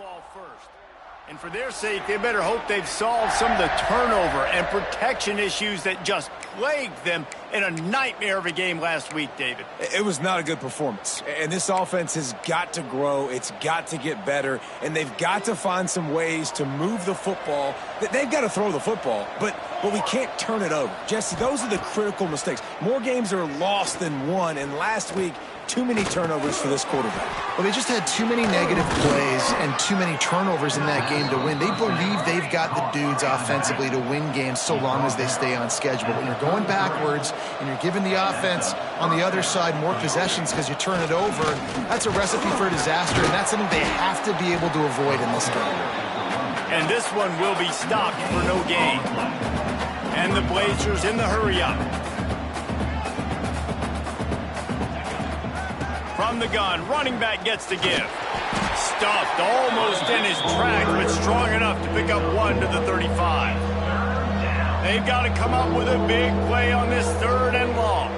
football first. And for their sake, they better hope they've solved some of the turnover and protection issues that just plagued them in a nightmare of a game last week, David. It was not a good performance. And this offense has got to grow. It's got to get better. And they've got to find some ways to move the football. They've got to throw the football, but we can't turn it over. Jesse, those are the critical mistakes. More games are lost than won, and last week, too many turnovers for this quarterback. Well, they just had too many negative plays and too many turnovers in that game to win. They believe they've got the dudes offensively to win games so long as they stay on schedule. But when you're going backwards and you're giving the offense on the other side more possessions because you turn it over, that's a recipe for disaster, and that's something they have to be able to avoid in this game. And this one will be stopped for no gain. And the Blazers in the hurry-up. From the gun, running back gets to give. Stuffed almost in his track, but strong enough to pick up one to the 35. They've got to come up with a big play on this 3rd and long.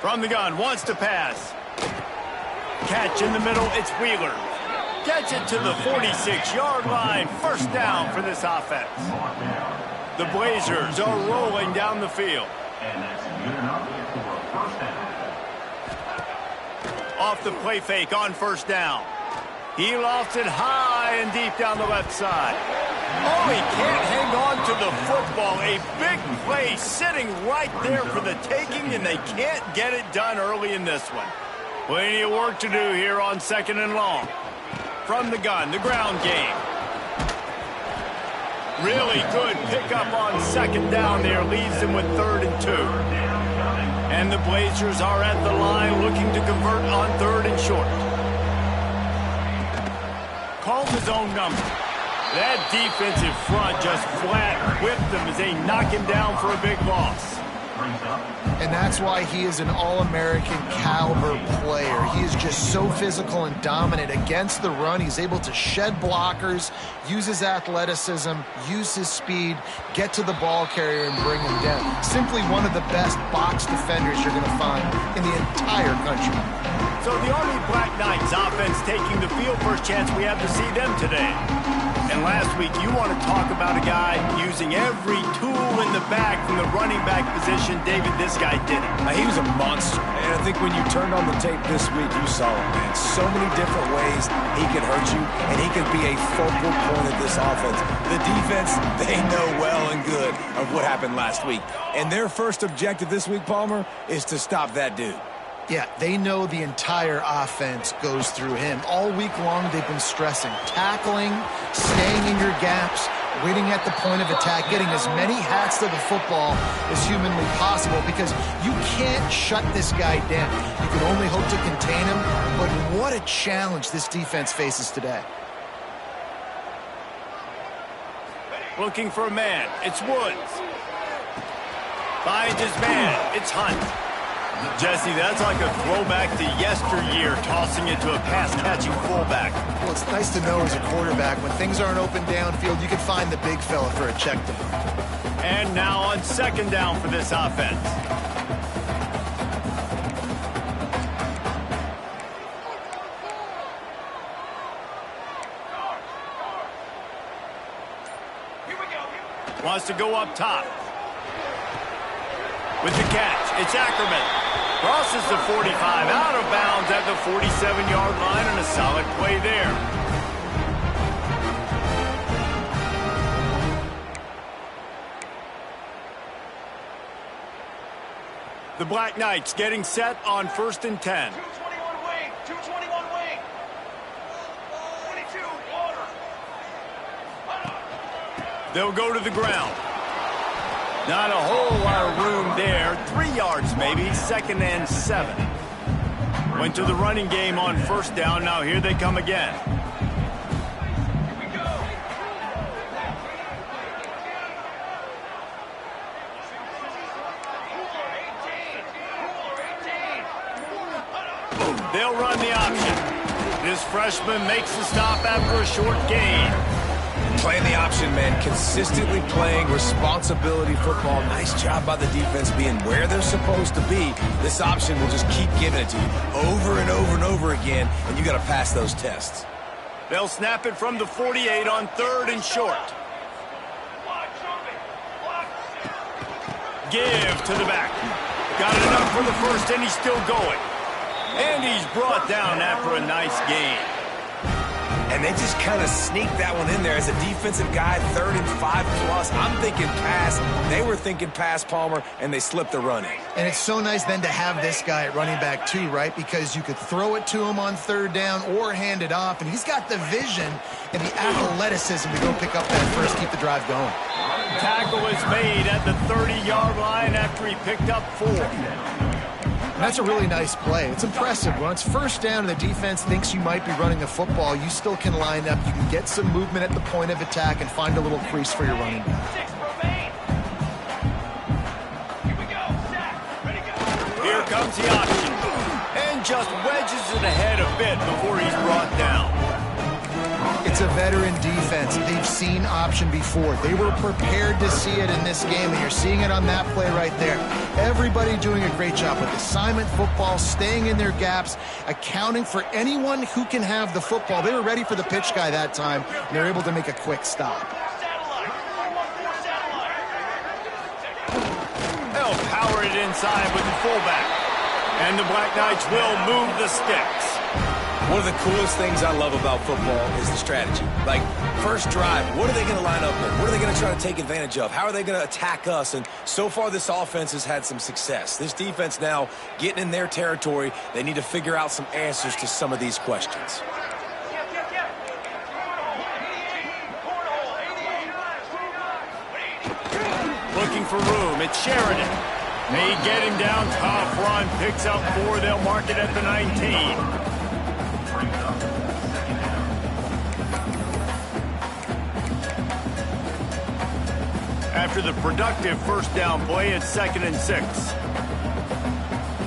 From the gun, wants to pass. Catch in the middle, it's Wheeler. Gets it to the 46-yard line. First down for this offense. The Blazers are rolling down the field. Off the play fake on first down. He lofts it high and deep down the left side. Oh, he can't hang on to the football. A big play sitting right there for the taking, and they can't get it done early in this one. Plenty of work to do here on 2nd and long. From the gun, the ground game. Really good pickup on 2nd down there. Leaves them with 3rd and 2. And the Blazers are at the line looking to convert on 3rd and short. Calls his own number. That defensive front just flat whipped them as they knock him down for a big loss. And that's why he is an All-American caliber player. He is just so physical and dominant against the run. He's able to shed blockers, use his athleticism, use his speed, get to the ball carrier and bring him down. Simply one of the best box defenders you're going to find in the entire country. So the Army Black Knights offense taking the field. First chance we have to see them today. And last week, you want to talk about a guy using every tool in the bag from the running back position. David, this guy did it. He was a monster. And I think when you turned on the tape this week, you saw it, man. So many different ways he can hurt you, and he can be a focal point of this offense. The defense, they know well and good of what happened last week. And their first objective this week, Palmer, is to stop that dude. Yeah, they know the entire offense goes through him. All week long, they've been stressing tackling, staying in your gaps, waiting at the point of attack, getting as many hats to the football as humanly possible because you can't shut this guy down. You can only hope to contain him, but what a challenge this defense faces today. Looking for a man. It's Woods. Finds his man. It's Hunt. Jesse, that's like a throwback to yesteryear, tossing it to a pass-catching fullback. Well, it's nice to know as a quarterback, when things aren't open downfield, you can find the big fella for a check down. And now on 2nd down for this offense. Wants to go up top. With the catch, it's Ackerman. Crosses the 45, out of bounds at the 47-yard line, and a solid play there. The Black Knights getting set on 1st and 10. 221 wing, 221 wing. 22, water. They'll go to the ground. Not a whole lot of room there. 3 yards maybe. 2nd and 7. Went to the running game on 1st down. Now here they come again. Here we go. They'll run the option. This freshman makes the stop after a short gain. Playing the option, man. Consistently playing responsibility football. Nice job by the defense being where they're supposed to be. This option will just keep giving it to you over and over again, and you got to pass those tests. They'll snap it from the 48 on 3rd and short. Give to the back. Got it enough for the first, and he's still going. And he's brought down after a nice gain. And they just kind of sneaked that one in there as a defensive guy, 3rd and 5+. I'm thinking pass. They were thinking pass, Palmer, and they slipped the run in. And it's so nice then to have this guy at running back too, right? Because you could throw it to him on 3rd down or hand it off, and he's got the vision and the athleticism to go pick up that first, keep the drive going. Tackle is made at the 30-yard line after he picked up 4. And that's a really nice play. It's impressive. When it's 1st down and the defense thinks you might be running the football, you still can line up. You can get some movement at the point of attack and find a little crease for your running back. Here comes the option. And just wedges it ahead a bit before he's brought down. It's a veteran defense. They've seen option before. They were prepared to see it in this game, and you're seeing it on that play right there. Everybody doing a great job with assignment football, staying in their gaps, accounting for anyone who can have the football. They were ready for the pitch guy that time, and they're able to make a quick stop. They'll power it inside with the fullback. And the Black Knights will move the sticks. One of the coolest things I love about football is the strategy. Like, first drive, what are they going to line up with? What are they going to try to take advantage of? How are they going to attack us? And so far, this offense has had some success. This defense now getting in their territory. They need to figure out some answers to some of these questions. Looking for room. It's Sheridan. They get him down. Tough run. Picks up 4. They'll mark it at the 19. After the productive 1st down play, it's 2nd and 6.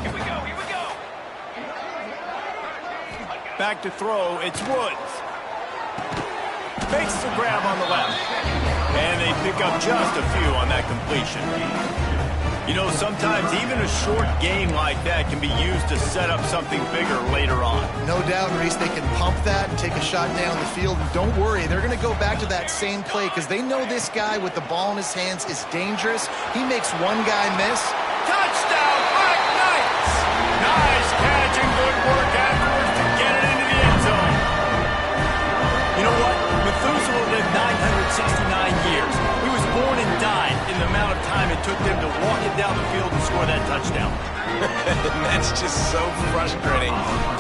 Here we go, here we go. Back to throw, it's Woods. Makes the grab on the left. And they pick up just a few on that completion. You know, sometimes even a short game like that can be used to set up something bigger later on. No doubt, Reese, they can pump that and take a shot down the field. And don't worry, they're going to go back to that same play because they know this guy with the ball in his hands is dangerous. He makes one guy miss. Touchdown, Black Knights! Nice catch and good work afterwards to get it into the end zone. You know what? Methuselah lived 969 years. He was born and died in the amount of time it took them to walk it down the field and score that touchdown. And that's just so frustrating.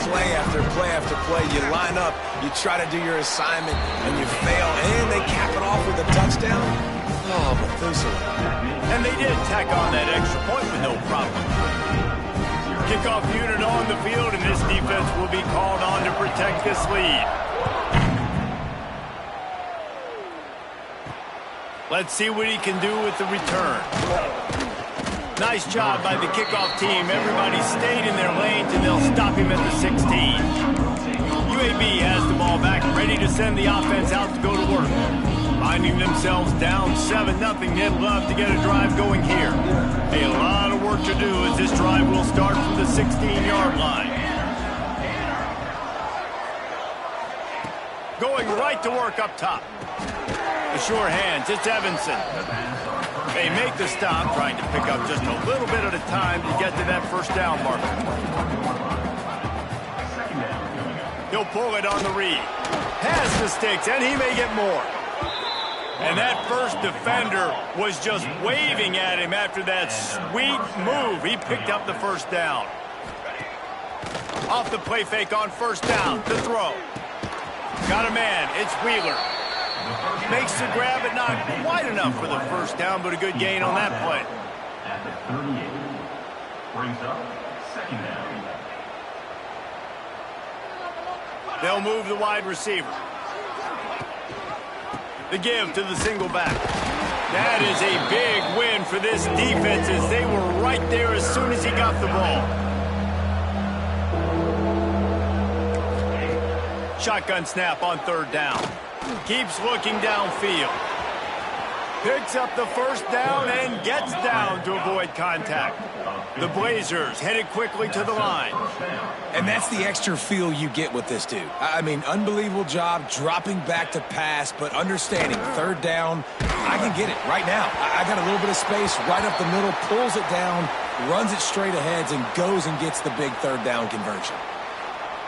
Play after play after play. You line up, you try to do your assignment, and you fail, and they cap it off with a touchdown. Oh, Methuselah. And they did tack on that extra point with no problem. Kickoff unit on the field, and this defense will be called on to protect this lead. Let's see what he can do with the return. Nice job by the kickoff team. Everybody stayed in their lanes, and they'll stop him at the 16. UAB has the ball back, ready to send the offense out to go to work. Finding themselves down 7-0, they'd love to get a drive going here. A lot of work to do as this drive will start from the 16-yard line. Going right to work up top. The sure hands, it's Evanson. They make the stop, trying to pick up just a little bit at a time to get to that 1st down marker. He'll pull it on the read. Has the sticks, and he may get more. And that first defender was just waving at him after that sweet move. He picked up the 1st down. Off the play fake on 1st down. The throw. Got a man. It's Wheeler. Makes the grab, but not quite enough for the 1st down, but a good gain on that play. At the 38, brings up 2nd down. They'll move the wide receiver. The give to the single back. That is a big win for this defense as they were right there as soon as he got the ball. Shotgun snap on 3rd down. Keeps looking downfield. Picks up the 1st down and gets down to avoid contact. The Blazers headed quickly to the line. And that's the extra feel you get with this dude. I mean, unbelievable job dropping back to pass, but understanding third down, I can get it right now. I got a little bit of space right up the middle, pulls it down, runs it straight ahead, and goes and gets the big third down conversion.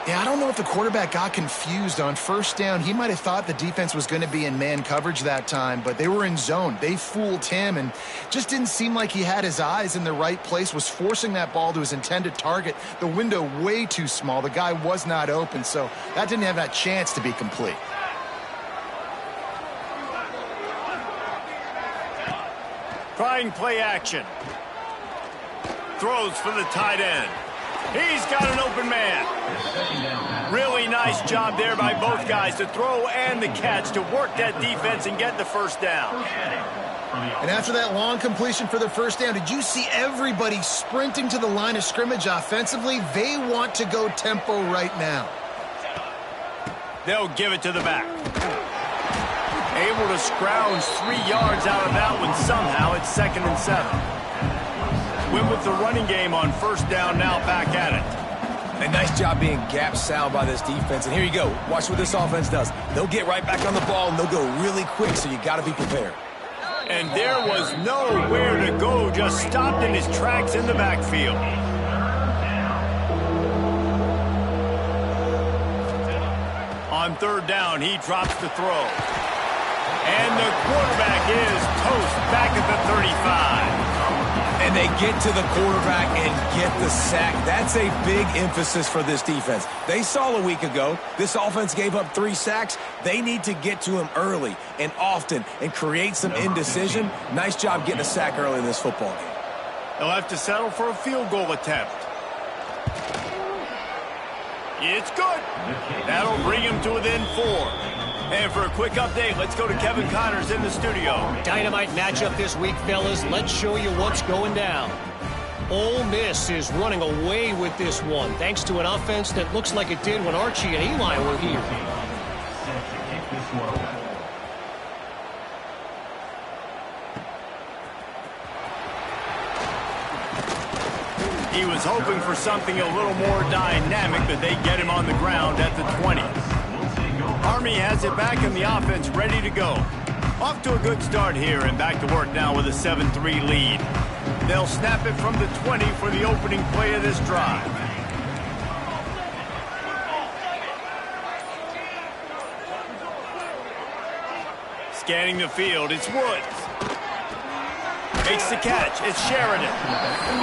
Yeah, I don't know if the quarterback got confused on first down. He might have thought the defense was going to be in man coverage that time, but they were in zone. They fooled him and just didn't seem like he had his eyes in the right place, was forcing that ball to his intended target. The window way too small. The guy was not open, so that didn't have that chance to be complete. Trying play action. Throws for the tight end. He's got an open man. Really nice job there by both guys to throw and the catch to work that defense and get the first down. And after that long completion for the first down, did you see everybody sprinting to the line of scrimmage offensively? They want to go tempo right now. They'll give it to the back. Able to scrounge 3 yards out of that one somehow. It's 2nd and 7. Went with the running game on first down, now back at it. A nice job being gap sound by this defense. And here you go. Watch what this offense does. They'll get right back on the ball, and they'll go really quick, so you got to be prepared. And there was nowhere to go, just stopped in his tracks in the backfield. On third down, he drops the throw. And the quarterback is toast back at the 35. And they get to the quarterback and get the sack. That's a big emphasis for this defense. They saw a week ago, this offense gave up 3 sacks. They need to get to him early and often and create some indecision. Nice job getting a sack early in this football game. They'll have to settle for a field goal attempt. It's good. That'll bring him to within 4. And for a quick update, let's go to Kevin Connors in the studio. Dynamite matchup this week, fellas. Let's show you what's going down. Ole Miss is running away with this one, thanks to an offense that looks like it did when Archie and Eli were here. He was hoping for something a little more dynamic, but they get him on the ground at the 20. Army has it back in the offense, ready to go. Off to a good start here and back to work now with a 7-3 lead. They'll snap it from the 20 for the opening play of this drive. Scanning the field, it's Woods. Makes the catch, it's Sheridan.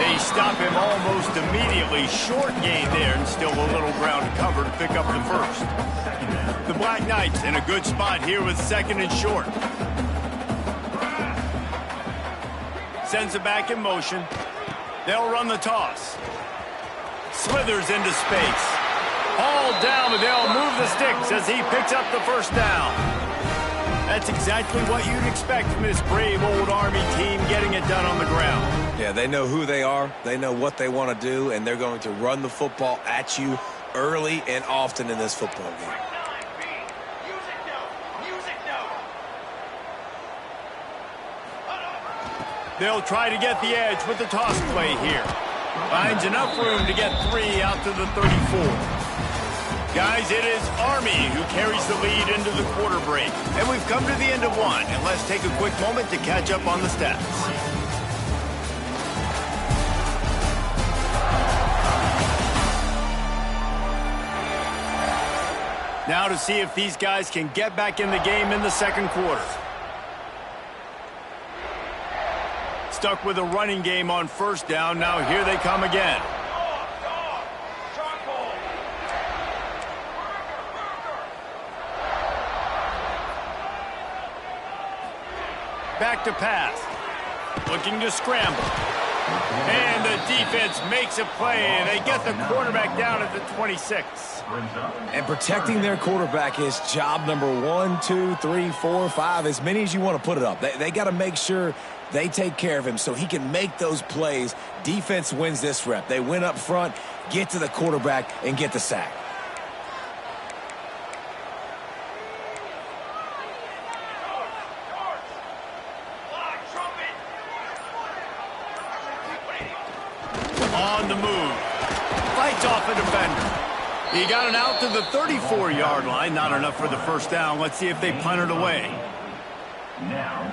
They stop him almost immediately. Short gain there and still a little ground to cover to pick up the first. The Black Knights in a good spot here with 2nd and short. Sends it back in motion. They'll run the toss. Slithers into space. Hauled down, but they'll move the sticks as he picks up the first down. That's exactly what you'd expect from this brave old Army team, getting it done on the ground. Yeah, they know who they are, they know what they want to do, and they're going to run the football at you early and often in this football game. They'll try to get the edge with the toss play here. Finds enough room to get 3 out to the 34. Guys, it is Army who carries the lead into the quarter break. And we've come to the end of one, and let's take a quick moment to catch up on the stats. Now to see if these guys can get back in the game in the second quarter. Stuck with a running game on first down. Now here they come again. Back to pass. Looking to scramble. And the defense makes a play, and they get the quarterback down at the 26. And protecting their quarterback is job number 1, 2, 3, 4, 5, as many as you want to put it up. They got to make sure they take care of him so he can make those plays. Defense wins this rep. They win up front, get to the quarterback, and get the sack. He got it out to the 34-yard line. Not enough for the first down. Let's see if they punt it away.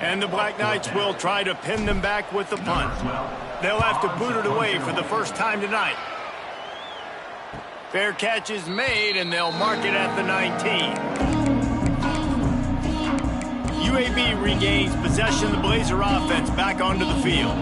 And the Black Knights will try to pin them back with the punt. They'll have to boot it away for the first time tonight. Fair catch is made, and they'll mark it at the 19. UAB regains possession of the Blazer offense back onto the field.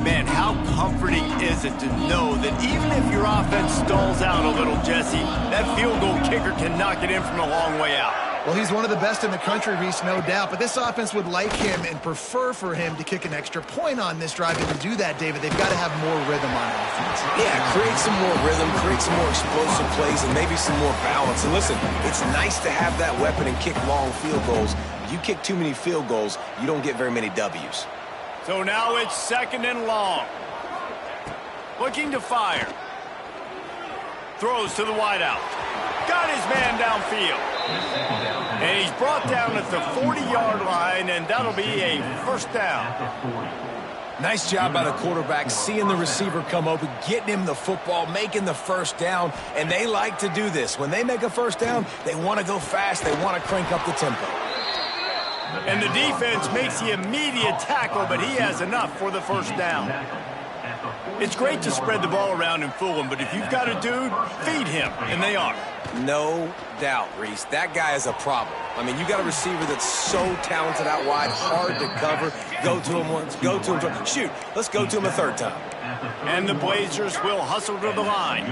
Man, how comforting is it to know that even if your offense stalls out a little, Jesse, that field goal kicker can knock it in from a long way out. Well, he's one of the best in the country, Reese, no doubt. But this offense would like him and prefer for him to kick an extra point on this drive. And to do that, David, they've got to have more rhythm on offense. Yeah, create some more rhythm, create some more explosive plays, and maybe some more balance. And listen, it's nice to have that weapon and kick long field goals. If you kick too many field goals, you don't get very many W's. So now it's 2nd and long. Looking to fire. Throws to the wideout. Got his man downfield. And he's brought down at the 40-yard line, and that'll be a first down. Nice job by the quarterback, seeing the receiver come open, getting him the football, making the first down, and they like to do this. When they make a first down, they want to go fast, they want to crank up the tempo. And the defense makes the immediate tackle, but he has enough for the first down. It's great to spread the ball around and fool him, but if you've got a dude, feed him, and they are. No doubt, Reese. That guy is a problem. I mean, you got a receiver that's so talented out wide, hard to cover. Go to him once, go to him twice. Shoot, let's go to him a third time. And the Blazers will hustle to the line.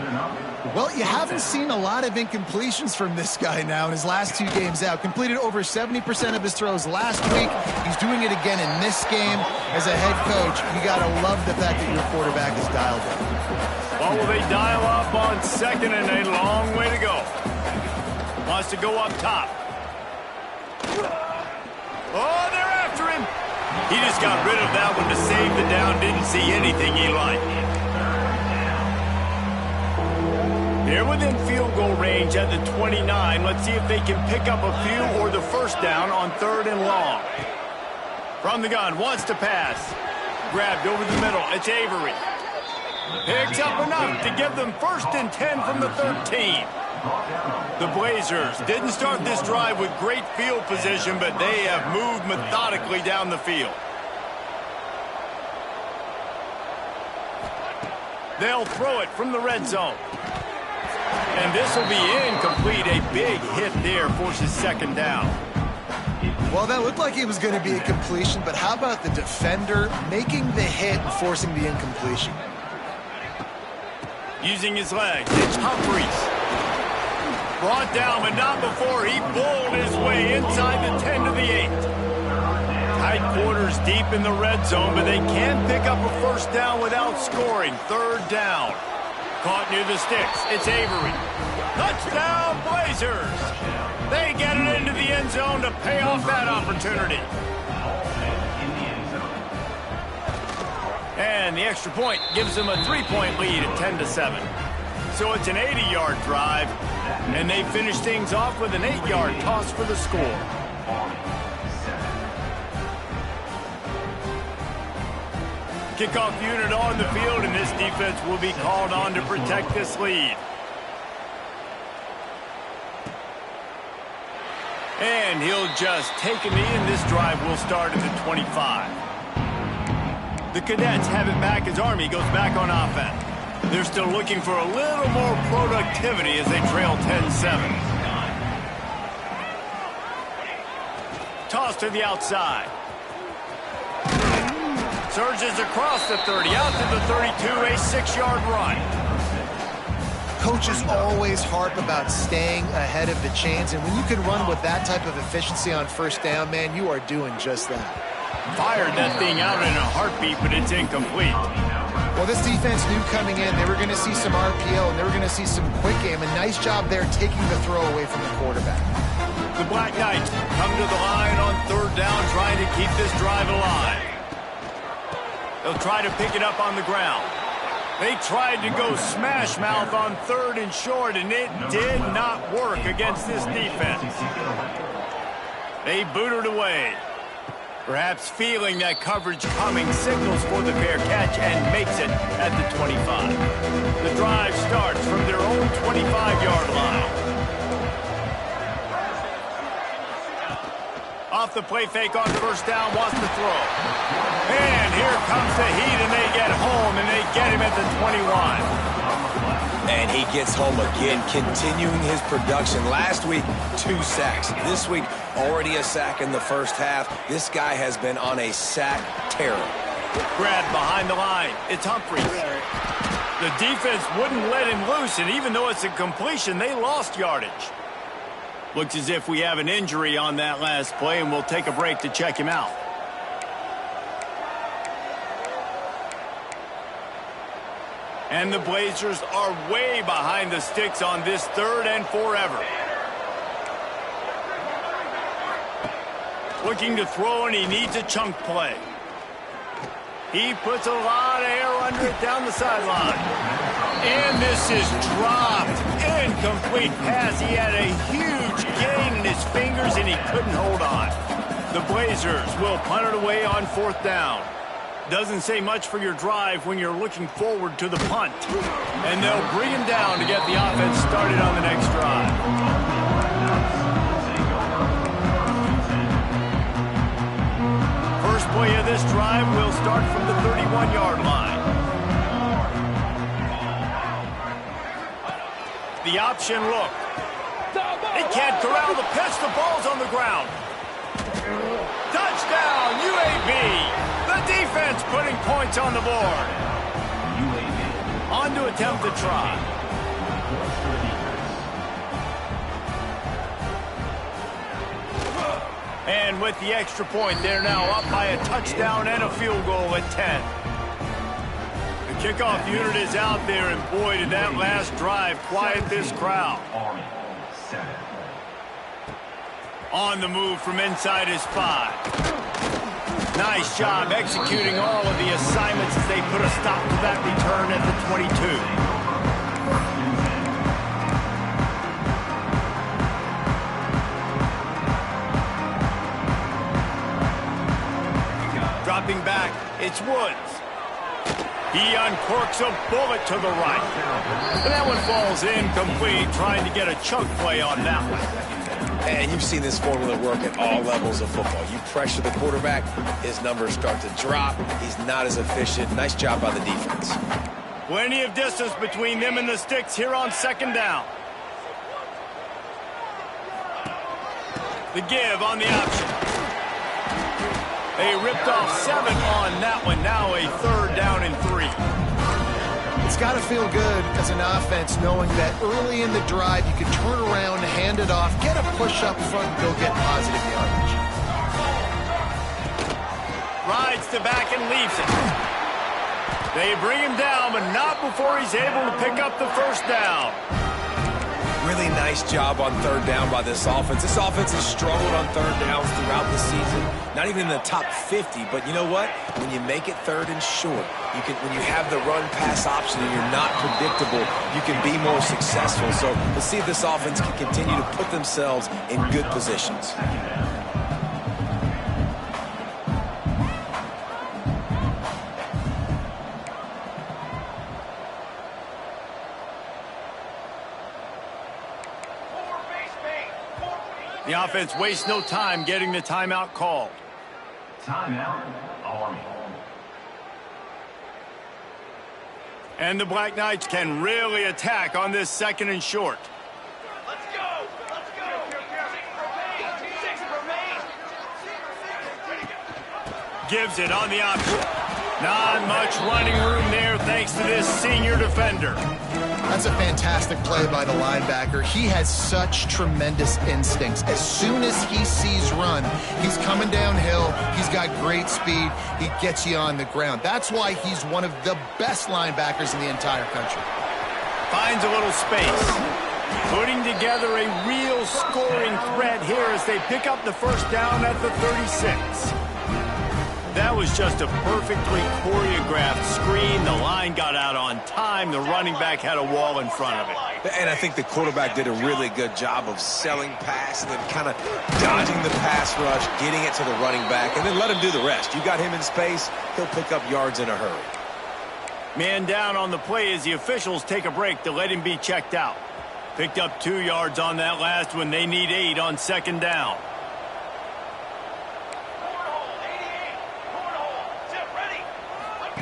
Well, you haven't seen a lot of incompletions from this guy now in his last 2 games out. Completed over 70% of his throws last week. He's doing it again in this game. As a head coach, you got to love the fact that your quarterback is dialed in. Well, will they dial up on 2nd and a long way to go? Wants to go up top. Oh, they're after him. He just got rid of that one to save the down. Didn't see anything he liked. They're within field goal range at the 29. Let's see if they can pick up a few or the first down on 3rd and long. From the gun, wants to pass. Grabbed over the middle. It's Avery. Picks up enough to give them 1st and 10 from the 13. The Blazers didn't start this drive with great field position, but they have moved methodically down the field. They'll throw it from the red zone. And this will be incomplete. A big hit there forces 2nd down. Well, that looked like it was going to be a completion, but how about the defender making the hit and forcing the incompletion? Using his legs, it's Humphries. Brought down, but not before he bowled his way inside the 10 to the 8. Tight quarters deep in the red zone, but they can pick up a first down without scoring. 3rd down. Caught near the sticks. It's Avery. Touchdown, Blazers! They get it into the end zone to pay off that opportunity. And the extra point gives them a 3-point lead at 10-7. So it's an 80-yard drive, and they finish things off with an 8-yard toss for the score. Kickoff unit on the field, and this defense will be called on to protect this lead. And he'll just take a knee, and this drive will start at the 25. The Cadets have it back as Army goes back on offense. They're still looking for a little more productivity as they trail 10-7. Toss to the outside. Surges across the 30, out to the 32, a 6-yard run. Coaches always harp about staying ahead of the chains, and when you can run with that type of efficiency on first down, man, you are doing just that. Fired that thing out in a heartbeat, but it's incomplete. Well, this defense knew coming in they were going to see some RPO and they were going to see some quick game. A nice job there taking the throw away from the quarterback. The Black Knights come to the line on 3rd down, trying to keep this drive alive. They'll try to pick it up on the ground. They tried to go smash mouth on 3rd and short, and it did not work against this defense. They booted away. Perhaps feeling that coverage coming, signals for the fair catch and makes it at the 25. The drive starts from the their own 25-yard line. Off the play fake on first down, wants to throw. And here comes the heat, and they get home, and they get him at the 21. And he gets home again, continuing his production. Last week, 2 sacks. This week, already a sack in the first half. This guy has been on a sack terror. Grabbed behind the line. It's Humphries. The defense wouldn't let him loose, and even though it's a completion, they lost yardage. Looks as if we have an injury on that last play, and we'll take a break to check him out. And the Blazers are way behind the sticks on this 3rd and forever. Looking to throw, and he needs a chunk play. He puts a lot of air under it down the sideline. And this is dropped. Incomplete pass. He had a huge gain in his fingers, and he couldn't hold on. The Blazers will punt it away on 4th down. Doesn't say much for your drive when you're looking forward to the punt. And they'll bring him down to get the offense started on the next drive. First play of this drive will start from the 31-yard line. The option look. He can't corral the pitch. The ball's on the ground. Touchdown, UAB. The defense putting points on the board. On to attempt the try. And with the extra point, they're now up by a touchdown and a field goal at 10. The kickoff unit is out there, and boy, did that last drive quiet this crowd. On the move from inside his 5. Nice job executing all of the assignments as they put a stop to that return at the 22. Dropping back, it's Woods. He uncorks a bullet to the right. And that one falls incomplete, trying to get a chunk play on that one. And you've seen this formula work at all levels of football. You pressure the quarterback, his numbers start to drop. He's not as efficient. Nice job by the defense. Plenty of distance between them and the sticks here on 2nd down. The give on the option. They ripped off 7 on that one. Now a 3rd down and 3. It's got to feel good as an offense knowing that early in the drive you can turn around, hand it off, get a push up front, and go get positive yardage. Rides to back and leaves it. They bring him down, but not before he's able to pick up the 1st down. Really nice job on 3rd down by this offense. This offense has struggled on 3rd downs throughout the season. Not even in the top 50, but you know what? When you make it 3rd and short, when you have the run-pass option and you're not predictable, you can be more successful. So let's see if this offense can continue to put themselves in good positions. The offense wastes no time getting the timeout called. Timeout, Army. And the Black Knights can really attack on this 2nd and short. Let's go! Let's go! 6 remain! Gives it on the option. Not much running room there thanks to this senior defender. That's a fantastic play by the linebacker. He has such tremendous instincts. As soon as he sees run, he's coming downhill. He's got great speed. He gets you on the ground. That's why he's one of the best linebackers in the entire country. Finds a little space. Putting together a real scoring threat here as they pick up the 1st down at the 36. That was just a perfectly choreographed screen. The line got out on time. The running back had a wall in front of it. And I think the quarterback did a really good job of selling pass and then kind of dodging the pass rush, getting it to the running back, and then let him do the rest. You got him in space, he'll pick up yards in a hurry. Man down on the play as the officials take a break to let him be checked out. Picked up 2 yards on that last one. They need 8 on second down.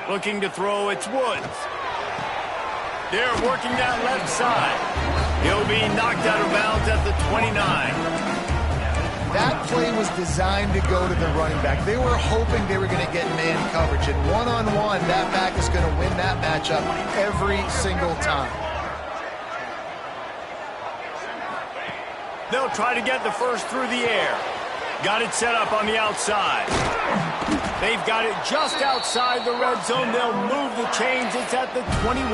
Looking to throw, it's Woods. They're working that left side. He'll be knocked out of bounds at the 29. That play was designed to go to the running back. They were hoping they were going to get man coverage. And one-on-one, that back is going to win that matchup every single time. They'll try to get the first through the air. Got it set up on the outside. They've got it just outside the red zone. They'll move the chains. It's at the 21.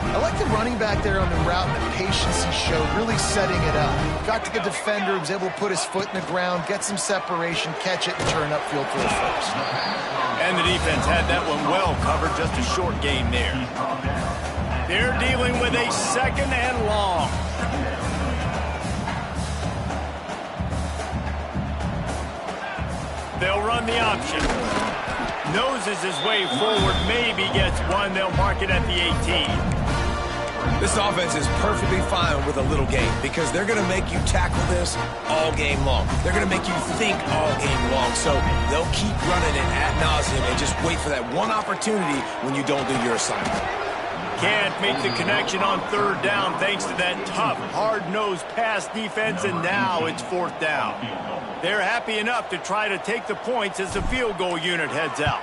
I like the running back there on the route and the patience he showed, really setting it up. Got to the defender, was able to put his foot in the ground, get some separation, catch it, and turn upfield for the first. And the defense had that one well covered, just a short gain there. They're dealing with a second and long. They'll run the option. Noses his way forward, maybe gets one. They'll mark it at the 18. This offense is perfectly fine with a little game because they're going to make you tackle this all game long. They're going to make you think all game long. So they'll keep running it ad nauseum and just wait for that one opportunity when you don't do your assignment. Can't make the connection on third down thanks to that tough, hard-nosed pass defense, and now it's fourth down. They're happy enough to try to take the points as the field goal unit heads out.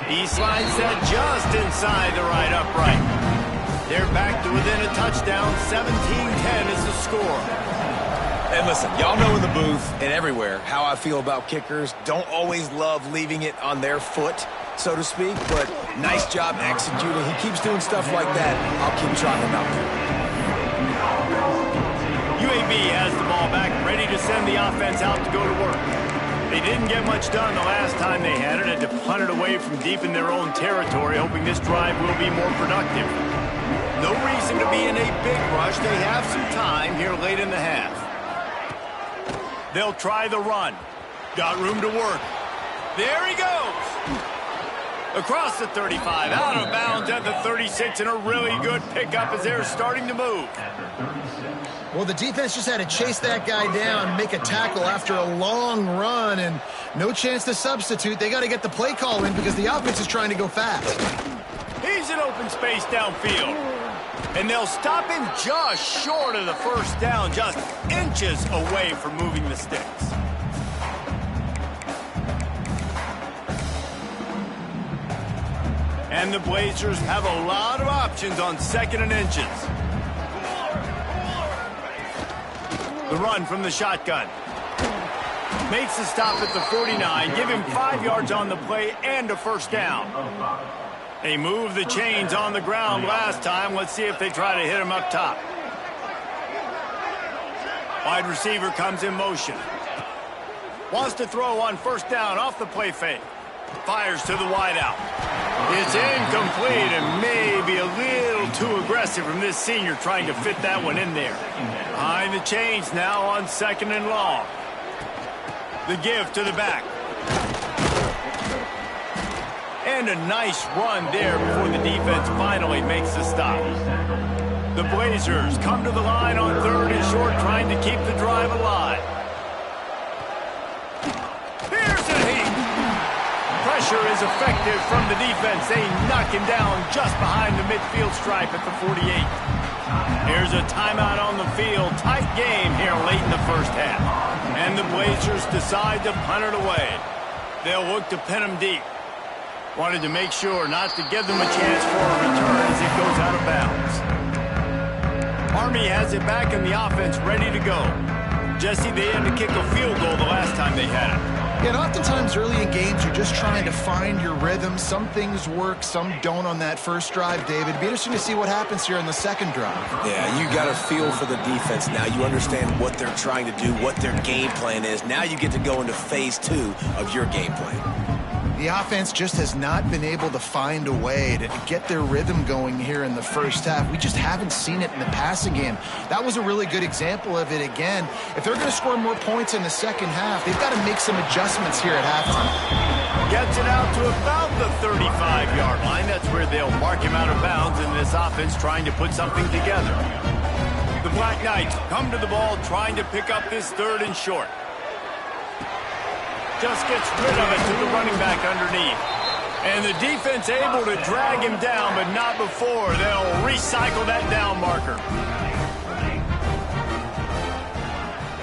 He slides that just inside the right upright. They're back to within a touchdown. 17-10 is the score. And listen, y'all know in the booth and everywhere how I feel about kickers. Don't always love leaving it on their foot, so to speak, but nice job executing. He keeps doing stuff like that. I'll keep trying him out. UAB has the ball back, ready to send the offense out to go to work. They didn't get much done the last time they had it, had to punt it away from deep in their own territory, hoping this drive will be more productive. No reason to be in a big rush. They have some time here late in the half. They'll try the run. Got room to work. There he goes. Across the 35, out of bounds at the 36, and a really good pickup as they're starting to move. Well, the defense just had to chase that guy down, make a tackle after a long run, and no chance to substitute. They got to get the play call in because the offense is trying to go fast. He's in open space downfield. And they'll stop him just short of the first down, just inches away from moving the sticks. And the Blazers have a lot of options on second and inches. The run from the shotgun. Makes the stop at the 49. Give him 5 yards on the play and a first down. They moved the chains on the ground last time. Let's see if they try to hit him up top. Wide receiver comes in motion. Wants to throw on first down off the play fake. Fires to the wideout. It's incomplete and maybe a little too aggressive from this senior trying to fit that one in there. Behind the chains now on second and long. The give to the back. And a nice run there before the defense finally makes the stop. The Blazers come to the line on third and short, trying to keep the drive alive. Here's a heat. Pressure is effective from the defense. They knock him down just behind the midfield stripe at the 48. Here's a timeout on the field. Tight game here late in the first half. And the Blazers decide to punt it away. They'll look to pin him deep. Wanted to make sure not to give them a chance for a return as it goes out of bounds. Army has it back and the offense ready to go. Jesse, they had to kick a field goal the last time they had it. Yeah, and oftentimes early in games, you're just trying to find your rhythm. Some things work, some don't on that first drive, David. It'd be interesting to see what happens here in the second drive. Yeah, you got a feel for the defense now. You understand what they're trying to do, what their game plan is. Now you get to go into phase 2 of your game plan. The offense just has not been able to find a way to get their rhythm going here in the first half. We just haven't seen it in the passing game. That was a really good example of it again. If they're going to score more points in the second half, they've got to make some adjustments here at halftime. Gets it out to about the 35-yard line. That's where they'll mark him out of bounds in this offense trying to put something together. The Black Knights come to the ball trying to pick up this 3rd and short. Just gets rid of it to the running back underneath. And the defense able to drag him down, but not before they'll recycle that down marker.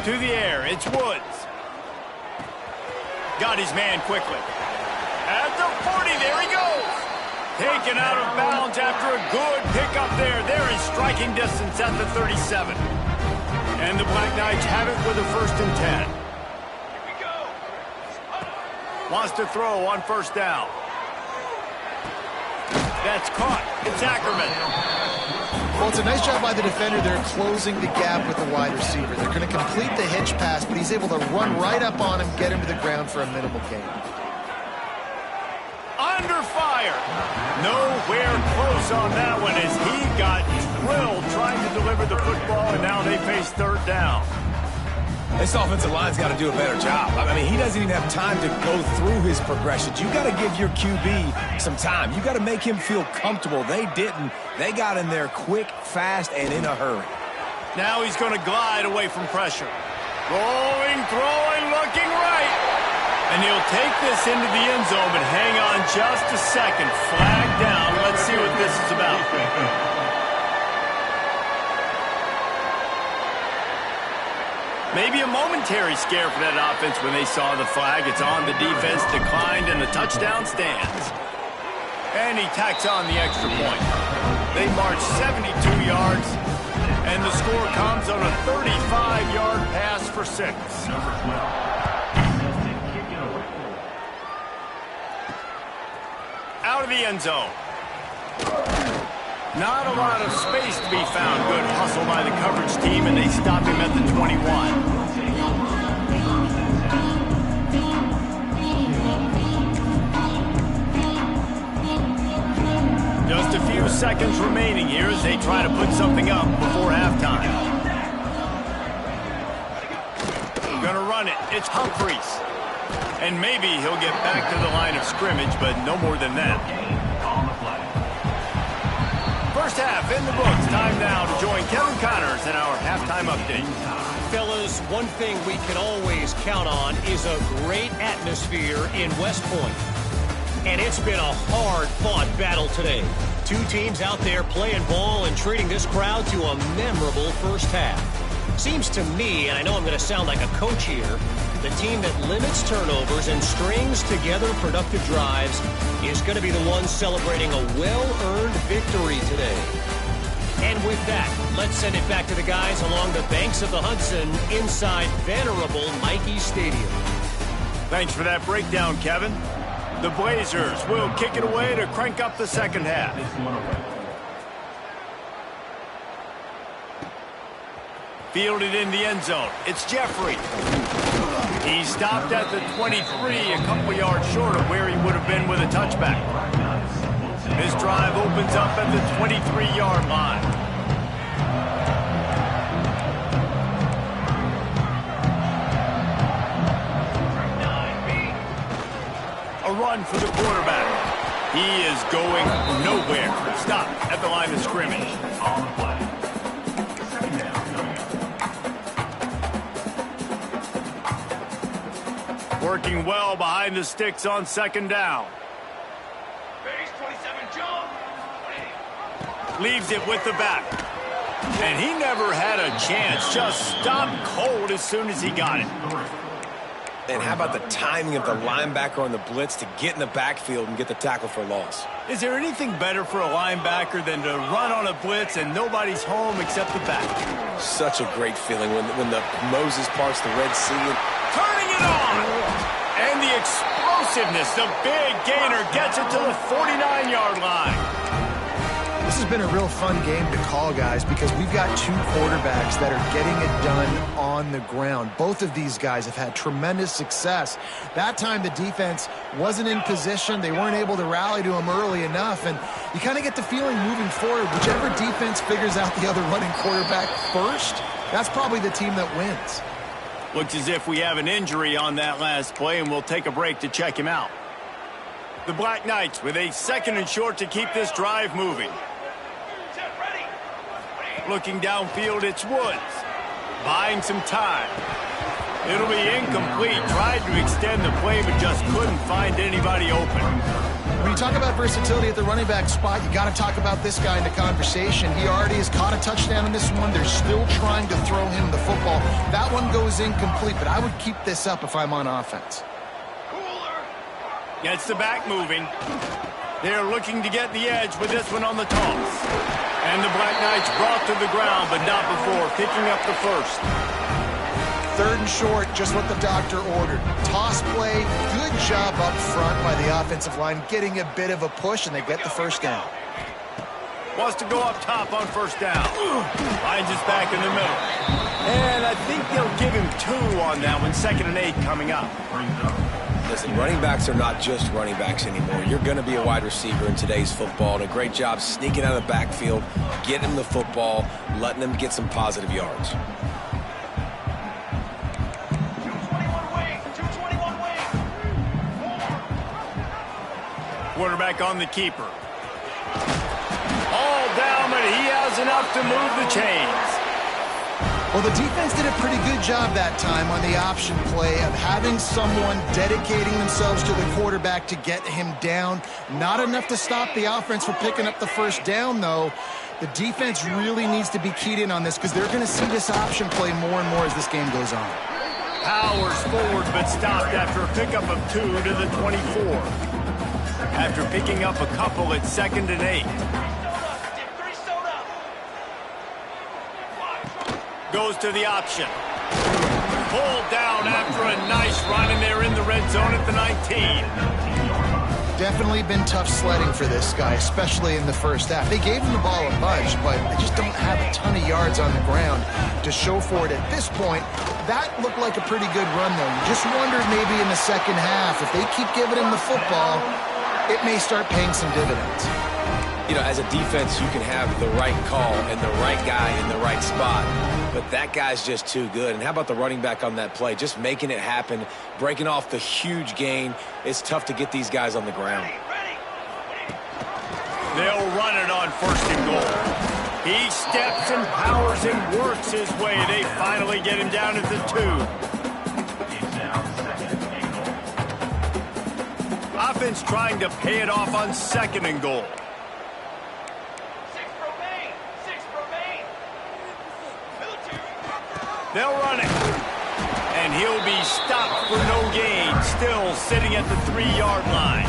To the air, it's Woods. Got his man quickly. At the 40, there he goes. Taken out of bounds after a good pickup there. They're in striking distance at the 37. And the Black Knights have it with a 1st and 10. Wants to throw on 1st down. That's caught. It's Ackerman. Well, it's a nice job by the defender. They're closing the gap with the wide receiver. They're going to complete the hitch pass, but he's able to run right up on him, get him to the ground for a minimal gain. Under fire. Nowhere close on that one as he got drilled trying to deliver the football, and now they face 3rd down. This offensive line's got to do a better job. I mean, he doesn't even have time to go through his progressions. You got to give your QB some time. You got to make him feel comfortable. They didn't. They got in there quick, fast, and in a hurry. Now he's going to glide away from pressure. Rolling, throwing, looking right. And he'll take this into the end zone, but hang on just a second. Flag down. Let's see what this is about. Maybe a momentary scare for that offense when they saw the flag. It's on the defense, declined, and the touchdown stands. And he tacks on the extra point. They march 72 yards, and the score comes on a 35-yard pass for 6. Out of the end zone. Not a lot of space to be found. Good hustle by the coverage team, and they stop him at the 21. Just a few seconds remaining here as they try to put something up before halftime. Gonna run it. It's Humphries. And maybe he'll get back to the line of scrimmage, but no more than that. First half in the books. Time now to join Kevin Connors in our halftime update. Fellas, one thing we can always count on is a great atmosphere in West Point. And it's been a hard-fought battle today. 2 teams out there playing ball and treating this crowd to a memorable first half. Seems to me, and I know I'm going to sound like a coach here, the team that limits turnovers and strings together productive drives is going to be the one celebrating a well-earned victory today. And with that, let's send it back to the guys along the banks of the Hudson inside venerable Michie Stadium. Thanks for that breakdown, Kevin. The Blazers will kick it away to crank up the second half. Fielded in the end zone. It's Jeffrey. He stopped at the 23, a couple yards short of where he would have been with a touchback. This drive opens up at the 23-yard line. A run for the quarterback. He is going nowhere. Stop at the line of scrimmage. On the play. Working well behind the sticks on second down. Base 27, jump. Leaves it with the back. And he never had a chance. Just stopped cold as soon as he got it. And how about the timing of the linebacker on the blitz to get in the backfield and get the tackle for a loss? Is there anything better for a linebacker than to run on a blitz and nobody's home except the back? Such a great feeling when the Moses parts the Red Sea. Turning it on! And the explosiveness, the big gainer gets it to the 49-yard line. This has been a real fun game to call, guys, because we've got two quarterbacks that are getting it done on the ground. Both of these guys have had tremendous success. That time the defense wasn't in position. They weren't able to rally to him early enough, and you kind of get the feeling moving forward, whichever defense figures out the other running quarterback first, that's probably the team that wins. Looks as if we have an injury on that last play, and we'll take a break to check him out. The Black Knights with a 2nd and short to keep this drive moving. Looking downfield, it's Woods. Buying some time. It'll be incomplete. Tried to extend the play, but just couldn't find anybody open. When you talk about versatility at the running back spot, you got to talk about this guy in the conversation. He already has caught a touchdown in this one. They're still trying to throw him the football. That one goes incomplete, but I would keep this up if I'm on offense. Gets the back moving. They're looking to get the edge with this one on the toss. And the Black Knights brought to the ground, but not before picking up the first. 3rd and short, just what the doctor ordered. Toss play, good job up front by the offensive line, getting a bit of a push, and they get the first down. Wants to go up top on 1st down. Finds his back in the middle. And I think they'll give him 2 on that one. 2nd and 8 coming up. Listen, running backs are not just running backs anymore. You're going to be a wide receiver in today's football, and a great job sneaking out of the backfield, getting them the football, letting them get some positive yards. 221 wing, 221 wing. Quarterback on the keeper. All down, but he has enough to move the chains. Well, the defense did a pretty good job that time on the option play of having someone dedicating themselves to the quarterback to get him down. Not enough to stop the offense from picking up the first down, though. The defense really needs to be keyed in on this because they're going to see this option play more and more as this game goes on. Powers forward, but stopped after a pickup of 2 to the 24. After picking up a couple at 2nd and 8. Goes to the option. Pulled down after a nice run, and they're in the red zone at the 19. Definitely been tough sledding for this guy, especially in the first half. They gave him the ball a bunch, but they just don't have a ton of yards on the ground to show for it at this point. That looked like a pretty good run, though. You just wondered maybe in the second half, if they keep giving him the football, it may start paying some dividends. You know, as a defense, you can have the right call and the right guy in the right spot, but that guy's just too good. And how about the running back on that play? Just making it happen, breaking off the huge gain. It's tough to get these guys on the ground. They'll run it on 1st and goal. He steps and powers and works his way. They finally get him down at the 2. Offense trying to pay it off on 2nd and goal. They'll run it. And he'll be stopped for no gain. Still sitting at the 3-yard line.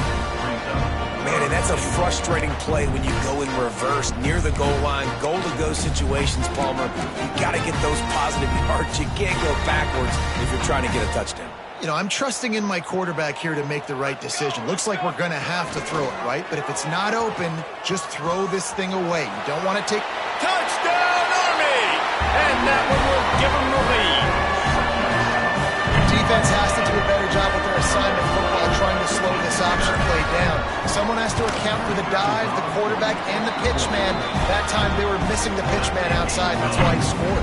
Man, and that's a frustrating play when you go in reverse near the goal line. Goal-to-go situations, Palmer. You got to get those positive yards. You can't go backwards if you're trying to get a touchdown. You know, I'm trusting in my quarterback here to make the right decision. Looks like we're going to have to throw it, right? But if it's not open, just throw this thing away. You don't want to take... Touchdown, Army! And that one will give them the lead. Defense has to do a better job with their assignment football, trying to slow this option play down. Someone has to account for the dive, the quarterback, and the pitch man. That time they were missing the pitch man outside, and that's why he scored.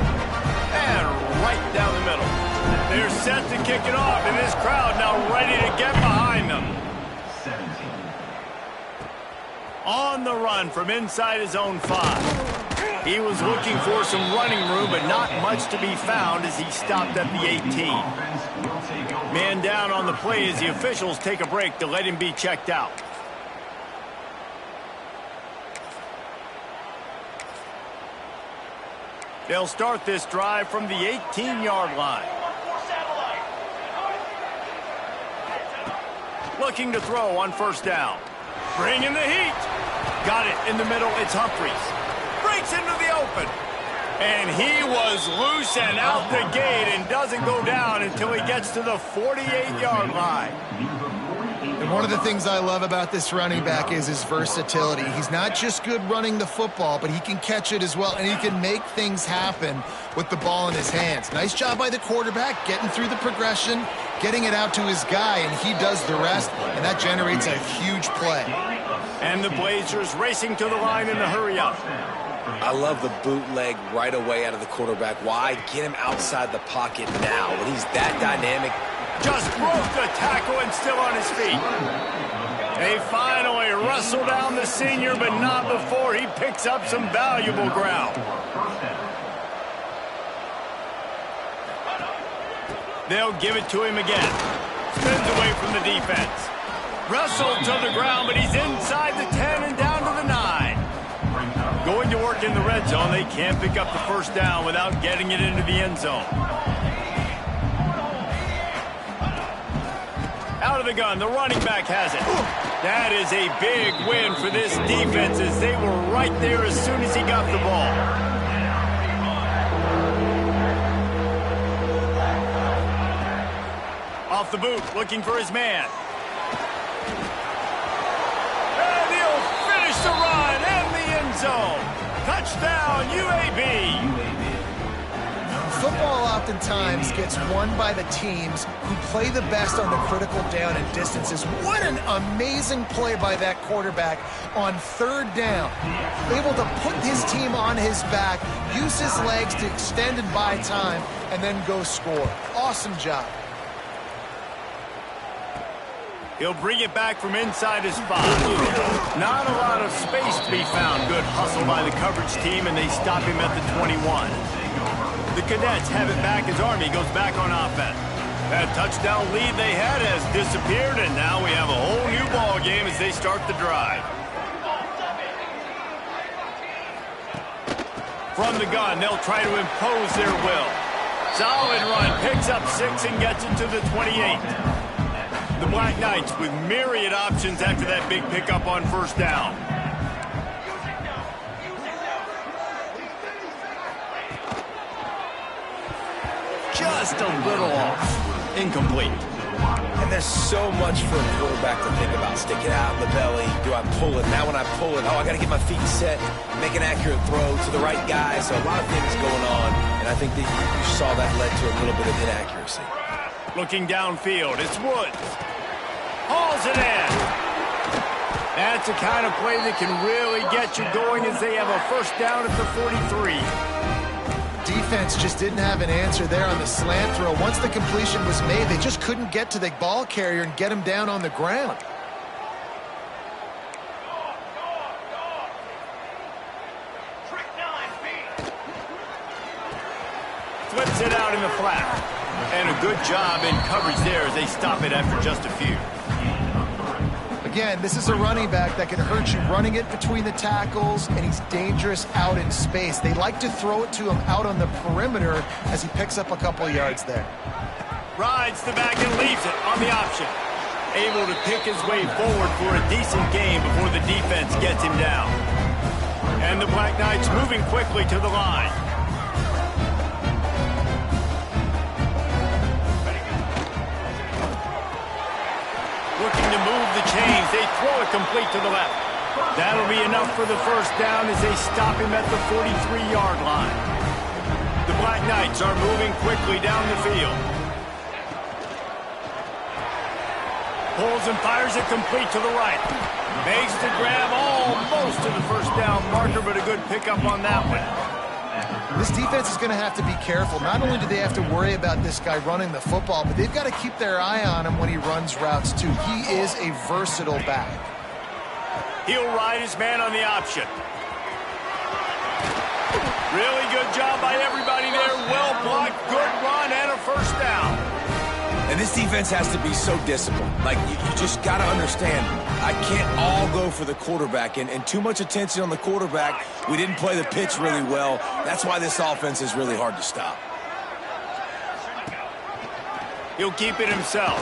And right down the middle. They're set to kick it off, and this crowd now ready to get behind them. 17. On the run from inside his own 5. He was looking for some running room, but not much to be found as he stopped at the 18. Man down on the play as the officials take a break to let him be checked out. They'll start this drive from the 18-yard line. Looking to throw on 1st down. Bringing the heat. Got it in the middle. It's Humphries. Breaks into the open. And he was loose and out the gate and doesn't go down until he gets to the 48-yard line. And one of the things I love about this running back is his versatility. He's not just good running the football, but he can catch it as well, and he can make things happen with the ball in his hands. Nice job by the quarterback, getting through the progression, getting it out to his guy, and he does the rest, and that generates a huge play. And the Blazers racing to the line in the hurry-up. I love the bootleg right away out of the quarterback. Why? Get him outside the pocket now. When he's that dynamic. Just broke the tackle and still on his feet. They finally wrestle down the senior, but not before he picks up some valuable ground. They'll give it to him again. Spins away from the defense. Wrestled to the ground, but he's inside the 10 and down to the 9. Going to work in the red zone. They can't pick up the first down without getting it into the end zone. Out of the gun, the running back has it. That is a big win for this defense as they were right there as soon as he got the ball. Off the boot, looking for his man. And he'll finish the run and the end zone. Touchdown, UAB. Football oftentimes gets won by the teams who play the best on the critical down and distances. What an amazing play by that quarterback on third down. Able to put his team on his back, use his legs to extend and buy time, and then go score. Awesome job. He'll bring it back from inside his spot. Not a lot of space to be found. Good hustle by the coverage team, and they stop him at the 21. The Cadets have it back as Army goes back on offense. That touchdown lead they had has disappeared, and now we have a whole new ball game as they start the drive. From the gun, they'll try to impose their will. Solid run, picks up 6 and gets it to the 28. The Black Knights with myriad options after that big pickup on first down. Just a little off. Incomplete. And there's so much for a quarterback to think about. Stick it out in the belly. Do I pull it? Now when I pull it, I got to get my feet set, make an accurate throw to the right guy. So a lot of things going on, and I think that you saw that led to a little bit of inaccuracy. Looking downfield, it's Woods. Hauls it in. That's the kind of play that can really get you going as they have a first down at the 43. Defense just didn't have an answer there on the slant throw. Once the completion was made, they just couldn't get to the ball carrier and get him down on the ground. Flips it out in the flat. And a good job in coverage there as they stop it after just a few. Again, this is a running back that can hurt you running it between the tackles, and he's dangerous out in space. They like to throw it to him out on the perimeter as he picks up a couple yards there. Rides the back and leaves it on the option. Able to pick his way forward for a decent game before the defense gets him down. And the Black Knights moving quickly to the line. Looking to move the chains. They throw it complete to the left. That'll be enough for the first down as they stop him at the 43-yard line. The Black Knights are moving quickly down the field. Pulls and fires it complete to the right. Makes the grab almost to the first down marker, but a good pickup on that one. This defense is going to have to be careful. Not only do they have to worry about this guy running the football, but they've got to keep their eye on him when he runs routes too. He is a versatile back. He'll ride his man on the option. Really good job by everybody there. Well blocked, good run, and a first down. And this defense has to be so disciplined. Like, you just got to understand, I can't all go for the quarterback. And too much attention on the quarterback. We didn't play the pitch really well. That's why this offense is really hard to stop. He'll keep it himself.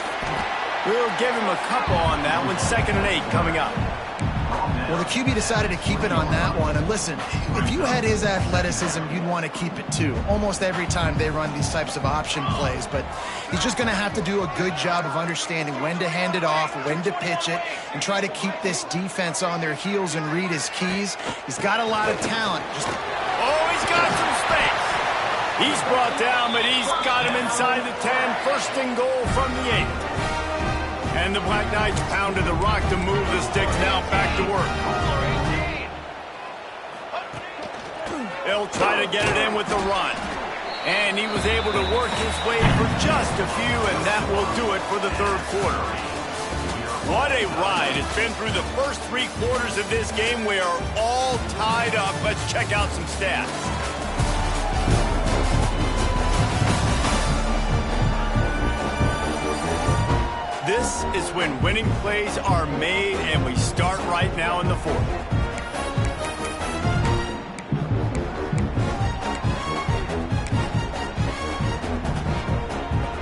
We'll give him a couple on that one. 2nd and 8 coming up. Well, the QB decided to keep it on that one. And listen, if you had his athleticism, you'd want to keep it too. Almost every time they run these types of option plays. But he's just going to have to do a good job of understanding when to hand it off, when to pitch it, and try to keep this defense on their heels and read his keys. He's got a lot of talent. Oh, he's got some space. He's brought down, but he's got him inside the 10. First and goal from the 8. And the Black Knights pounded the rock to move the sticks. Now back to work. They'll try to get it in with the run. And he was able to work his way for just a few, and that will do it for the third quarter. What a ride. It's been through the first 3 quarters of this game. We are all tied up. Let's check out some stats. This is when winning plays are made, and we start right now in the 4th.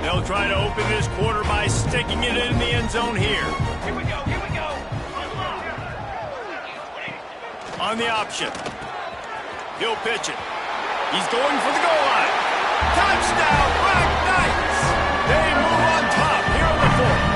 They'll try to open this quarter by sticking it in the end zone here. Here we go, here we go. On the option. He'll pitch it. He's going for the goal line. Touchdown, Black Knights! They move on top here in the 4th.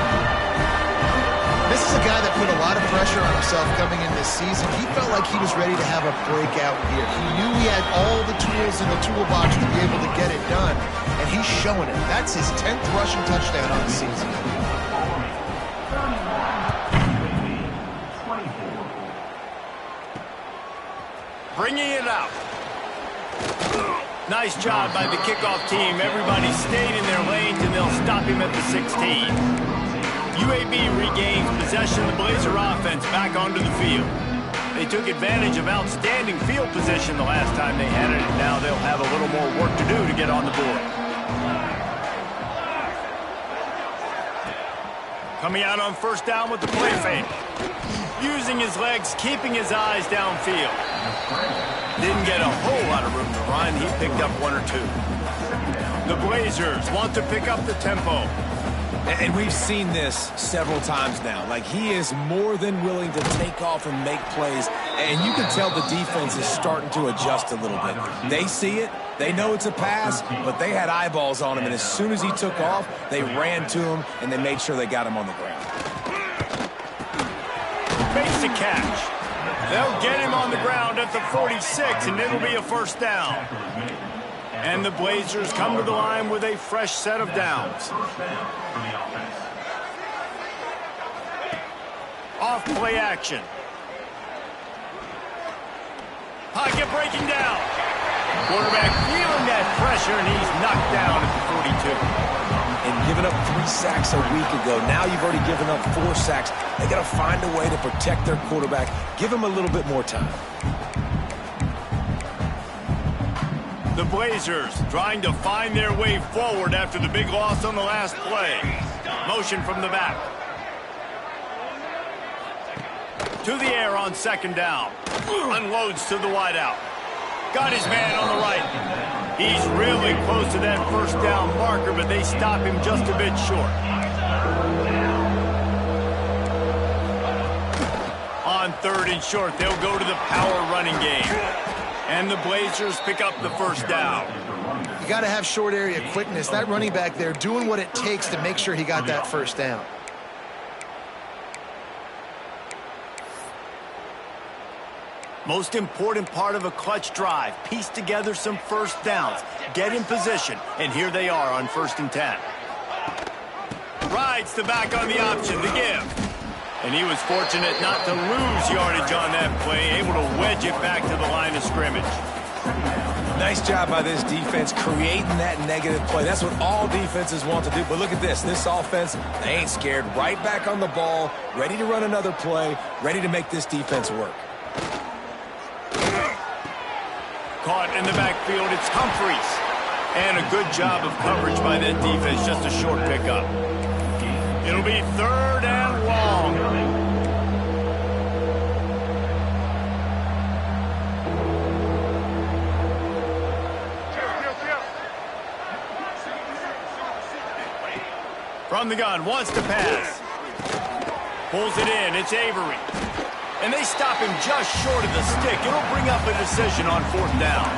This is a guy that put a lot of pressure on himself coming in this season. He felt like he was ready to have a breakout year. He knew he had all the tools in the toolbox to be able to get it done, and he's showing it. That's his 10th rushing touchdown on the season. Bringing it out. Nice job by the kickoff team. Everybody stayed in their lanes, and they'll stop him at the 16. UAB regains possession of the Blazer offense back onto the field. They took advantage of outstanding field position the last time they had it, and now they'll have a little more work to do to get on the board. Coming out on first down with the play fake. Using his legs, keeping his eyes downfield. Didn't get a whole lot of room to run. He picked up 1 or 2. The Blazers want to pick up the tempo. And we've seen this several times now. Like, he is more than willing to take off and make plays. And you can tell the defense is starting to adjust a little bit. They see it. They know it's a pass, but they had eyeballs on him. And as soon as he took off, they ran to him, and they made sure they got him on the ground. Makes the catch. They'll get him on the ground at the 46, and it'll be a first down. And the Blazers come to the line with a fresh set of downs. Off play action. Pocket breaking down. Quarterback feeling that pressure, and he's knocked down at the 42. And giving up 3 sacks a week ago. Now you've already given up 4 sacks. They got to find a way to protect their quarterback. Give him a little bit more time. The Blazers trying to find their way forward after the big loss on the last play. Motion from the back. To the air on second down. Unloads to the wideout. Got his man on the right. He's really close to that first down marker, but they stop him just a bit short. On third and short, they'll go to the power running game. And the Blazers pick up the first down. You got to have short area quickness. That running back there doing what it takes to make sure he got that first down. Most important part of a clutch drive. Piece together some first downs. Get in position. And here they are on 1st and 10. Rides the back on the option to give. And he was fortunate not to lose yardage on that play, able to wedge it back to the line of scrimmage. Nice job by this defense creating that negative play. That's what all defenses want to do. But look at this. This offense, they ain't scared. Right back on the ball, ready to run another play, ready to make this defense work. Caught in the backfield, it's Humphreys. And a good job of coverage by that defense, just a short pickup. It'll be 3rd and long. From the gun, wants to pass. Pulls it in, it's Avery. And they stop him just short of the stick. It'll bring up a decision on 4th down.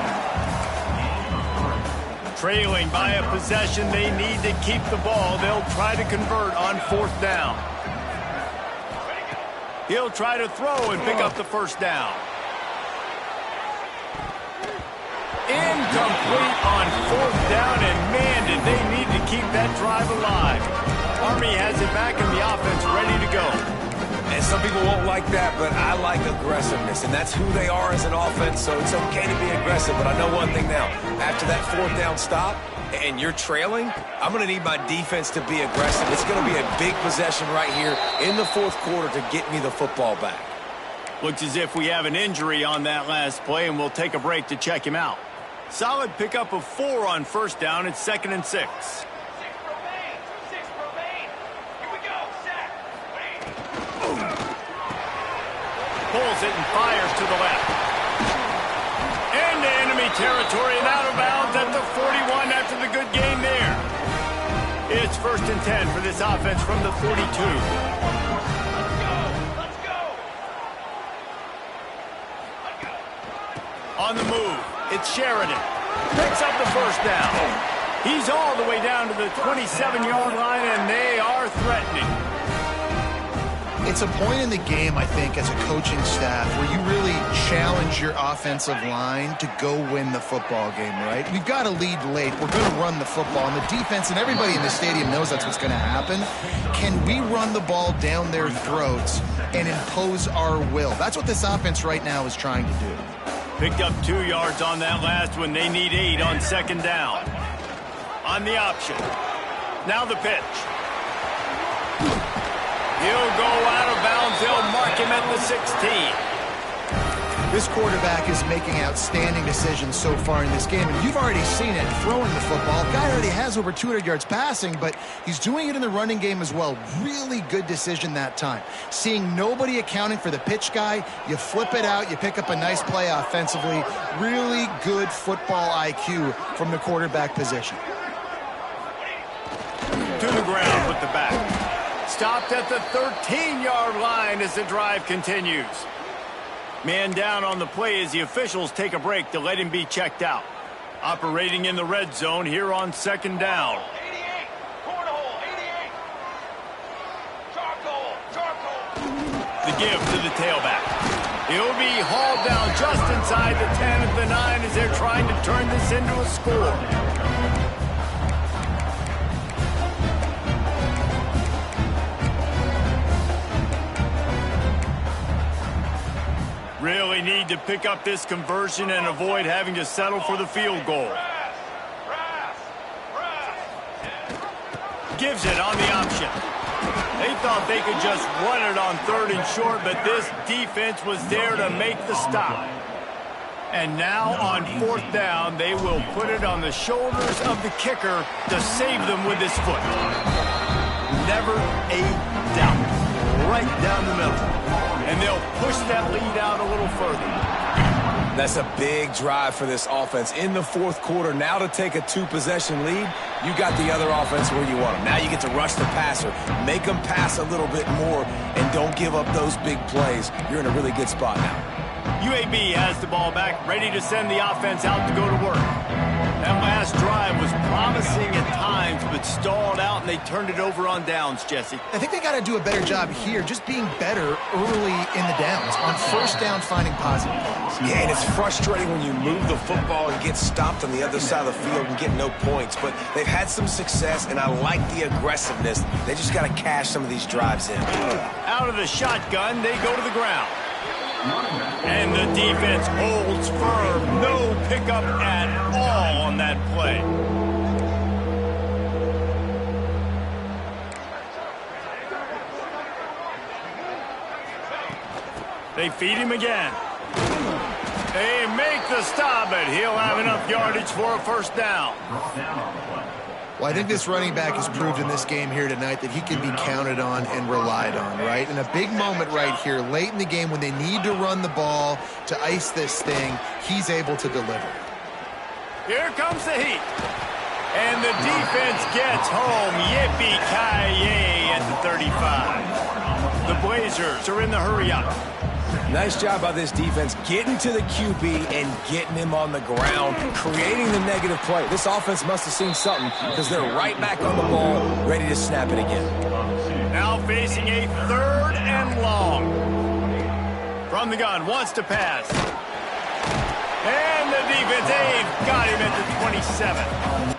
Trailing by a possession, they need to keep the ball. They'll try to convert on 4th down. He'll try to throw and pick up the 1st down. Incomplete on 4th down, and man, did they need to keep that drive alive. Army has it back and the offense ready to go. And some people won't like that, but I like aggressiveness, and that's who they are as an offense, so it's okay to be aggressive. But I know one thing now. After that 4th down stop, and you're trailing, I'm going to need my defense to be aggressive. It's going to be a big possession right here in the 4th quarter to get me the football back. Looks as if we have an injury on that last play, and we'll take a break to check him out. Solid pickup of 4 on 1st down. It's 2nd and 6. Pulls it and fires to the left. Into enemy territory and out of bounds at the 41 after the good gain there. It's 1st and 10 for this offense from the 42. Let's go. On the move, it's Sheridan. Picks up the 1st down. He's all the way down to the 27-yard line, and they are threatening. It's a point in the game, I think, as a coaching staff where you really challenge your offensive line to go win the football game, right? We've got to lead late. We're going to run the football. And the defense and everybody in the stadium knows that's what's going to happen. Can we run the ball down their throats and impose our will? That's what this offense right now is trying to do. Picked up 2 yards on that last one. They need 8 on 2nd down. On the option. Now the pitch. He'll go out of bounds. They'll mark him at the 16. This quarterback is making outstanding decisions so far in this game, and you've already seen it throwing the football. The guy already has over 200 yards passing, but he's doing it in the running game as well. Really good decision that time. Seeing nobody accounting for the pitch guy, you flip it out, you pick up a nice play offensively. Really good football IQ from the quarterback position. To the ground with the back. Stopped at the 13-yard line as the drive continues. Man down on the play as the officials take a break to let him be checked out. Operating in the red zone here on 2nd down. 88. Cornhole, 88. Charcoal. The give to the tailback. He'll be hauled down just inside the 10 at the 9 as they're trying to turn this into a score. Really need to pick up this conversion and avoid having to settle for the field goal. Gives it on the option. They thought they could just run it on 3rd and short, but this defense was there to make the stop. And now on 4th down, they will put it on the shoulders of the kicker to save them with his foot. Never a doubt. Right down the middle. And they'll push that lead out a little further. That's a big drive for this offense in the 4th quarter. Now to take a 2-possession lead, you got the other offense where you want them. Now you get to rush the passer, make them pass a little bit more, and don't give up those big plays. You're in a really good spot now. UAB has the ball back, ready to send the offense out to go to work. That last drive was promising at times, but stalled out, and they turned it over on downs, Jesse. I think they got to do a better job here, just being better early in the downs. On 1st down, finding positive plays. Yeah, and it's frustrating when you move the football and get stopped on the other side of the field and get no points. But they've had some success, and I like the aggressiveness. They just got to cash some of these drives in. Out of the shotgun, they go to the ground. And the defense holds firm. No pickup at all on that play. They feed him again. They make the stop, but he'll have enough yardage for a 1st down. Well, I think this running back has proved in this game here tonight that he can be counted on and relied on, right? In a big moment right here, late in the game when they need to run the ball to ice this thing, he's able to deliver. Here comes the heat. And the defense gets home. Yippee-ki-yay at the 35. The Blazers are in the hurry-up. Nice job by this defense getting to the QB and getting him on the ground, creating the negative play. This offense must have seen something because they're right back on the ball, ready to snap it again. Now facing a 3rd and long. From the gun, wants to pass. And the defense, they've got him at the 27.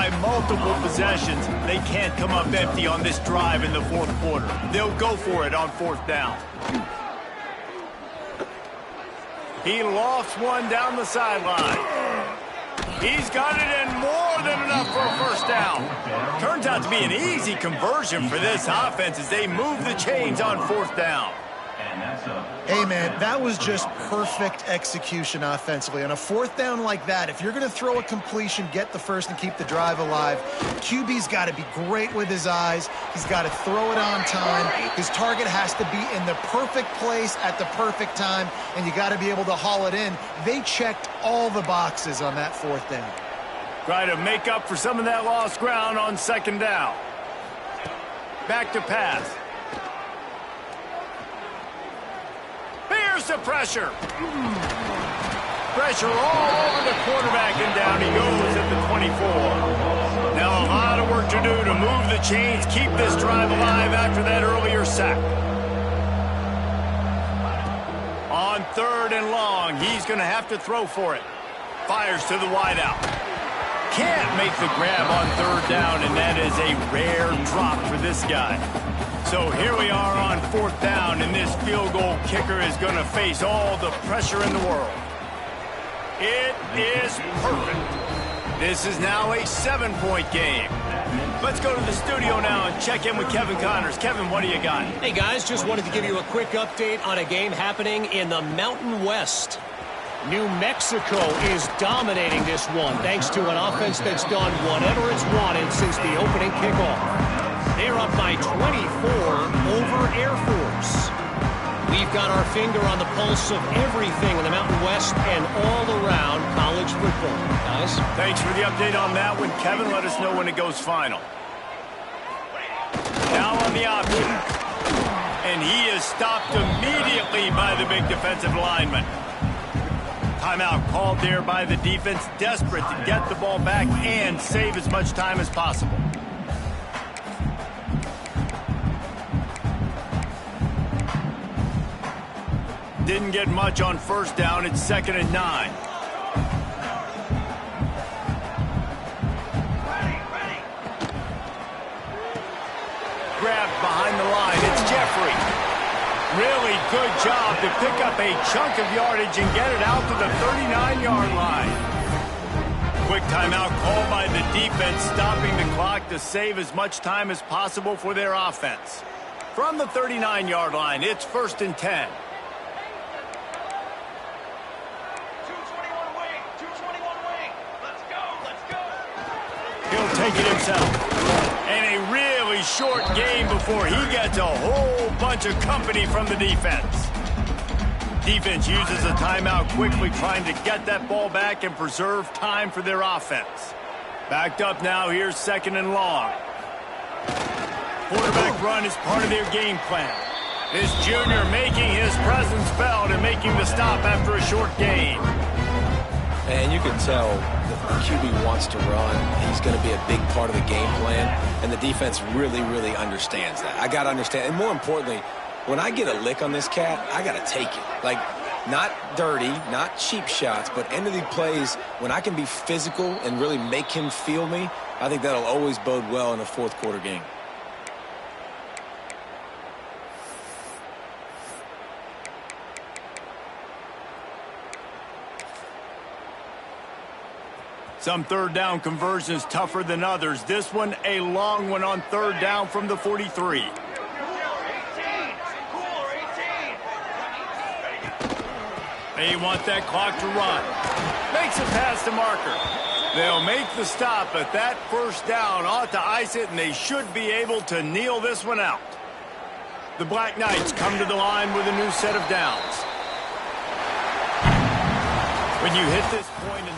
by multiple possessions. They can't come up empty on this drive in the fourth quarter. They'll go for it on fourth down. He lofts one down the sideline. He's got it in more than enough for a first down. Turns out to be an easy conversion for this offense as they move the chains on fourth down. Hey, man, that was just perfect execution offensively. On a fourth down like that, if you're going to throw a completion, get the first and keep the drive alive, QB's got to be great with his eyes. He's got to throw it on time. His target has to be in the perfect place at the perfect time, and you got to be able to haul it in. They checked all the boxes on that fourth down. Try to make up for some of that lost ground on second down. Back to pass. Here's the pressure. Pressure all over the quarterback, and down he goes at the 24. Now a lot of work to do to move the chains, keep this drive alive after that earlier sack. On third and long, he's going to have to throw for it. Fires to the wideout. Can't make the grab on third down, and that is a rare drop for this guy. So here we are on fourth down, and this field goal kicker is going to face all the pressure in the world. It is perfect. This is now a 7-point game. Let's go to the studio now and check in with Kevin Connors. Kevin, what do you got? Hey, guys, just wanted to give you a quick update on a game happening in the Mountain West. New Mexico is dominating this one thanks to an offense that's done whatever it's wanted since the opening kickoff. They're up by 24 over Air Force. We've got our finger on the pulse of everything in the Mountain West and all around college football. Guys? Thanks for the update on that one, Kevin. Let us know when it goes final. Now on the option. And he is stopped immediately by the big defensive lineman. Timeout called there by the defense, desperate to get the ball back and save as much time as possible. Didn't get much on first down. It's 2nd and 9. Grabbed behind the line. It's Jeffrey. Really good job to pick up a chunk of yardage and get it out to the 39-yard line. Quick timeout called by the defense, stopping the clock to save as much time as possible for their offense. From the 39-yard line, it's 1st and 10. 221 wing, 221 wing. Let's go. He'll take it himself. And a really short game before he gets a whole bunch of company from the defense. Defense uses a timeout quickly, trying to get that ball back and preserve time for their offense. Backed up now, here's 2nd and long. Quarterback run is part of their game plan. This junior making his presence felt and making the stop after a short gain. And you can tell the QB wants to run. He's going to be a big part of the game plan, and the defense really, really understands that. I got to understand, and more importantly, when I get a lick on this cat, I got to take it. Like, not dirty, not cheap shots, but end of the plays, when I can be physical and really make him feel me, I think that'll always bode well in a fourth quarter game. Some third down conversions tougher than others. This one, a long one on third down from the 43. 18. Cooler, 18. They want that clock to run. Makes it past the marker. They'll make the stop, but that first down ought to ice it, and they should be able to kneel this one out. The Black Knights come to the line with a new set of downs. When you hit this point in the